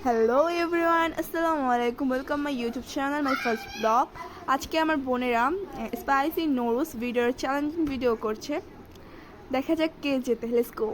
Hello everyone, আসসালামু আলাইকুম। Welcome my YouTube channel, my first blog. আজকে আমার বোনেরা স্পাইসি নুডলস ভিডিওর চ্যালেঞ্জিং ভিডিও করছে। দেখা যাক কে জেতে। Let's go.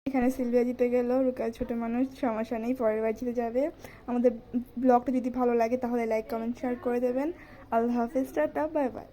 এখানে সিলভিয়া জিতে গেল। রুকায় ছোট মানুষ, সমস্যা নেই, পরের বার জিতে যাবে। আমাদের ব্লগটা যদি ভালো লাগে তাহলে লাইক কমেন্ট শেয়ার করে দেবেন। আল্লাহ হাফিজ, টাটা, বাই বাই।